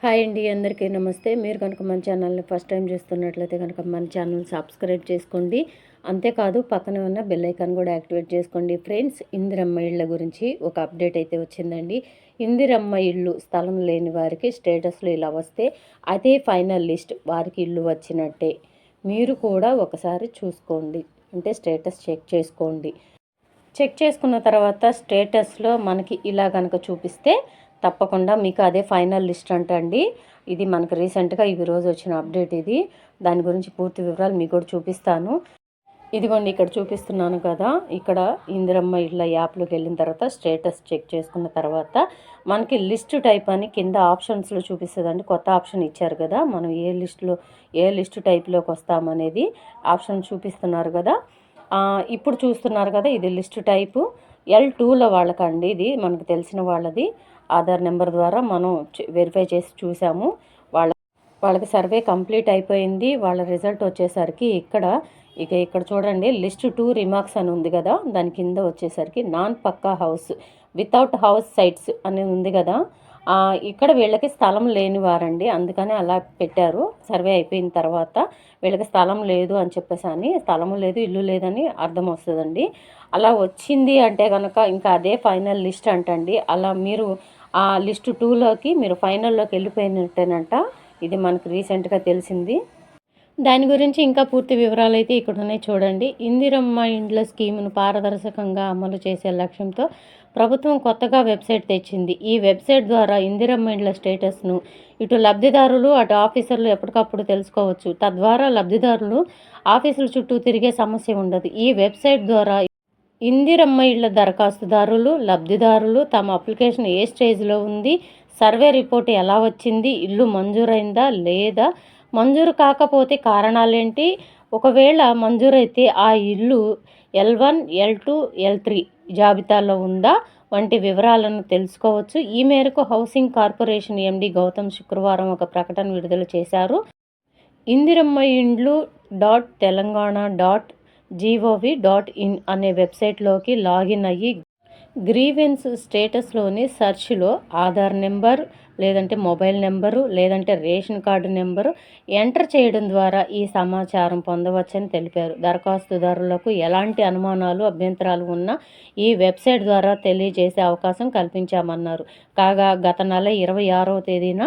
Hi అండి, అందరికీ నమస్తే. మీరు కనుక మన ఛానల్ని ఫస్ట్ టైం చూస్తున్నట్లయితే కనుక మన ఛానల్ సబ్స్క్రైబ్ చేసుకోండి. అంతేకాదు పక్కన ఉన్న బెల్ ఐకాన్ కూడా యాక్టివేట్ చేసుకోండి. ఫ్రెండ్స్, ఇందిరమ్మ ఇళ్ళ గురించి ఒక అప్డేట్ అయితే వచ్చిందండి. ఇందిరమ్మ ఇల్లు స్థలం లేని వారికి స్టేటస్లో ఇలా వస్తే అదే ఫైనల్ లిస్ట్, వారికి ఇల్లు వచ్చినట్టే. మీరు కూడా ఒకసారి చూసుకోండి, అంటే స్టేటస్ చెక్ చేసుకోండి. చెక్ చేసుకున్న తర్వాత స్టేటస్లో మనకి ఇలా కనుక చూపిస్తే తప్పకుండా మీకు అదే ఫైనల్ లిస్ట్ అంటండి. ఇది మనకు రీసెంట్గా రోజు వచ్చిన అప్డేట్ ఇది. దాని గురించి పూర్తి వివరాలు మీకు కూడా చూపిస్తాను. ఇదిగోండి, ఇక్కడ చూపిస్తున్నాను కదా. ఇక్కడ ఇందిరమ్మ ఇళ్ళ యాప్లోకి వెళ్ళిన తర్వాత స్టేటస్ చెక్ చేసుకున్న తర్వాత మనకి లిస్ట్ టైప్ అని కింద ఆప్షన్స్లో చూపిస్తుందండి. కొత్త ఆప్షన్ ఇచ్చారు కదా, మనం ఏ లిస్ట్ టైప్లోకి వస్తామనేది ఆప్షన్ చూపిస్తున్నారు కదా. ఇప్పుడు చూస్తున్నారు కదా, ఇది లిస్ట్ టైపు L2లో వాళ్ళకండి. ఇది మనకు తెలిసిన వాళ్ళది. ఆధార్ నెంబర్ ద్వారా మనం వెరిఫై చేసి చూసాము. వాళ్ళకి సర్వే కంప్లీట్ అయిపోయింది. వాళ్ళ రిజల్ట్ వచ్చేసరికి ఇక్కడ చూడండి, లిస్ట్ 2 రిమార్క్స్ అని ఉంది కదా, దాని కింద వచ్చేసరికి నాన్ పక్కా హౌస్ వితౌట్ హౌస్ సైట్స్ అని ఉంది కదా. ఇక్కడ వీళ్ళకి స్థలం లేని వారండి, అందుకని అలా పెట్టారు. సర్వే అయిపోయిన తర్వాత వీళ్ళకి స్థలం లేదు అని చెప్పేసి అని, స్థలము లేదు ఇల్లు లేదని అర్థం వస్తుందండి. అలా వచ్చింది అంటే కనుక ఇంకా అదే ఫైనల్ లిస్ట్ అంటండి. అలా మీరు ఆ లిస్ట్ 2లోకి మీరు ఫైనల్లోకి వెళ్ళిపోయినట్టేనంట. ఇది మనకు రీసెంట్గా తెలిసింది. దాని గురించి ఇంకా పూర్తి వివరాలు అయితే ఇక్కడ ఉన్నాయి చూడండి. ఇందిరమ్మ ఇండ్ల స్కీమును పారదర్శకంగా అమలు చేసే లక్ష్యంతో ప్రభుత్వం కొత్తగా వెబ్సైట్ తెచ్చింది. ఈ వెబ్సైట్ ద్వారా ఇందిరమ్మ ఇండ్ల స్టేటస్ను ఇటు లబ్ధిదారులు అటు ఆఫీసర్లు ఎప్పటికప్పుడు తెలుసుకోవచ్చు. తద్వారా లబ్ధిదారులు ఆఫీసుల చుట్టూ తిరిగే సమస్య ఉండదు. ఈ వెబ్సైట్ ద్వారా ఇందిరమ్మ ఇళ్ల దరఖాస్తుదారులు, లబ్ధిదారులు తమ అప్లికేషన్ ఏ స్టేజ్లో ఉంది, సర్వే రిపోర్ట్ ఎలా వచ్చింది, ఇల్లు మంజూరైందా లేదా, మంజూరు కాకపోతే కారణాలేంటి, ఒకవేళ మంజూరైతే ఆ ఇల్లు L1, L2, L3 జాబితాలో ఉందా వంటి వివరాలను తెలుసుకోవచ్చు. ఈ మేరకు హౌసింగ్ కార్పొరేషన్ ఎండి గౌతమ్ శుక్రవారం ఒక ప్రకటన విడుదల చేశారు. ఇందిరమ్మ ఇండ్లు .తెలంగాణ.gov.in అనే వెబ్సైట్లోకి లాగిన్ అయ్యి గ్రీవెన్స్ స్టేటస్లోని సెర్చ్లో ఆధార్ నెంబర్ లేదంటే మొబైల్ నెంబరు లేదంటే రేషన్ కార్డు నెంబరు ఎంటర్ చేయడం ద్వారా ఈ సమాచారం పొందవచ్చని తెలిపారు. దరఖాస్తుదారులకు ఎలాంటి అనుమానాలు అభ్యంతరాలు ఉన్నా ఈ వెబ్సైట్ ద్వారా తెలియజేసే అవకాశం కల్పించామన్నారు. కాగా గత నెల 26వ తేదీన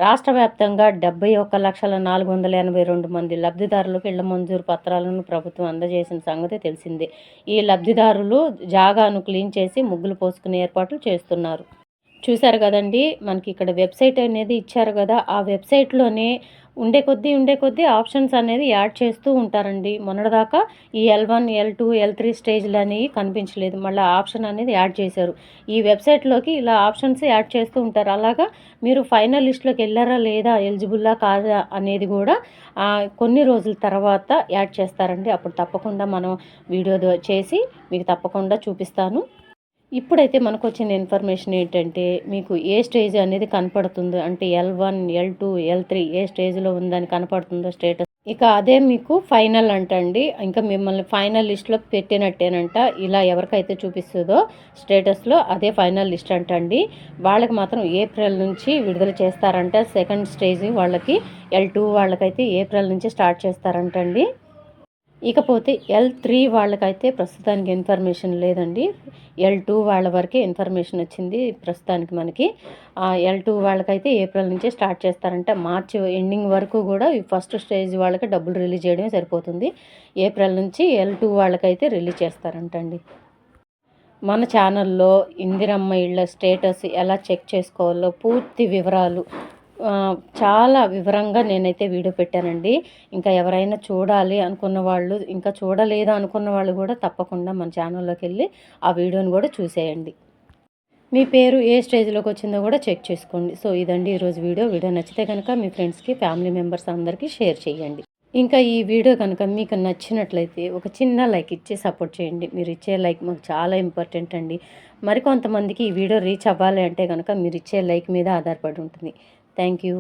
రాష్ట్ర వ్యాప్తంగా 71,482 మంది లబ్ధిదారులకు ఇళ్ల మంజూరు పత్రాలను ప్రభుత్వం అందజేసిన సంగతి తెలిసిందే. ఈ లబ్ధిదారులు జాగాను క్లీన్ చేసి ముగ్గులు పోసుకునే ఏర్పాట్లు చేస్తున్నారు. చూశారు కదండి, మనకి ఇక్కడ వెబ్సైట్ అనేది ఇచ్చారు కదా. ఆ వెబ్సైట్లోనే ఉండే కొద్దీ ఆప్షన్స్ అనేది యాడ్ చేస్తూ ఉంటారండి. మొన్నటిదాకా ఈ L1, L2, L3 స్టేజ్లు అనేవి కనిపించలేదు. మళ్ళీ ఆప్షన్ అనేది యాడ్ చేశారు. ఈ వెబ్సైట్లోకి ఇలా ఆప్షన్స్ యాడ్ చేస్తూ ఉంటారు. అలాగా మీరు ఫైనల్ లిస్ట్లోకి వెళ్ళారా లేదా, ఎలిజిబుల్లా కాదా అనేది కూడా కొన్ని రోజుల తర్వాత యాడ్ చేస్తారండి. అప్పుడు తప్పకుండా మనం వీడియో చేసి మీకు తప్పకుండా చూపిస్తాను. ఇప్పుడైతే మనకు వచ్చిన ఇన్ఫర్మేషన్ ఏంటంటే, మీకు ఏ స్టేజ్ అనేది కనపడుతుందో, అంటే L1, L2, L3 ఏ స్టేజ్లో ఉందని కనపడుతుందో స్టేటస్, ఇక అదే మీకు ఫైనల్ అంటండి. ఇంకా మిమ్మల్ని ఫైనల్ లిస్ట్లో పెట్టినట్టేనంట. ఇలా ఎవరికైతే చూపిస్తుందో స్టేటస్లో అదే ఫైనల్ లిస్ట్ అంటండి. వాళ్ళకి మాత్రం ఏప్రిల్ నుంచి విడుదల చేస్తారంట. సెకండ్ స్టేజ్ వాళ్ళకి, L2 వాళ్ళకైతే ఏప్రిల్ నుంచి స్టార్ట్ చేస్తారంటండి. ఇకపోతే L3 వాళ్ళకైతే ప్రస్తుతానికి ఇన్ఫర్మేషన్ లేదండి. L2 వాళ్ళ వరకే ఇన్ఫర్మేషన్ వచ్చింది ప్రస్తుతానికి మనకి. L2 వాళ్ళకైతే ఏప్రిల్ నుంచే స్టార్ట్ చేస్తారంట. మార్చి ఎండింగ్ వరకు కూడా ఈ ఫస్ట్ స్టేజ్ వాళ్ళకి డబ్బులు రిలీజ్ చేయడమే సరిపోతుంది. ఏప్రిల్ నుంచి L2 వాళ్ళకైతే రిలీజ్ చేస్తారంటండి. మన ఛానల్లో ఇందిరమ్మ ఇళ్ళ స్టేటస్ ఎలా చెక్ చేసుకోవాలో పూర్తి వివరాలు చాలా వివరంగా నేనైతే వీడియో పెట్టానండి. ఇంకా ఎవరైనా చూడాలి అనుకున్న వాళ్ళు, ఇంకా చూడలేదు అనుకున్న వాళ్ళు కూడా తప్పకుండా మన ఛానల్లోకి వెళ్ళి ఆ వీడియోని కూడా చూసేయండి. మీ పేరు ఏ స్టేజ్లోకి వచ్చిందో కూడా చెక్ చేసుకోండి. సో ఇదండి ఈరోజు వీడియో నచ్చితే కనుక మీ ఫ్రెండ్స్కి, ఫ్యామిలీ మెంబర్స్ అందరికీ షేర్ చేయండి. ఇంకా ఈ వీడియో కనుక మీకు నచ్చినట్లయితే ఒక చిన్న లైక్ ఇచ్చి సపోర్ట్ చేయండి. మీరు ఇచ్చే లైక్ మాకు చాలా ఇంపార్టెంట్ అండి. మరికొంతమందికి ఈ వీడియో రీచ్ అవ్వాలి అంటే కనుక మీరు ఇచ్చే లైక్ మీద ఆధారపడి ఉంటుంది. Thank you.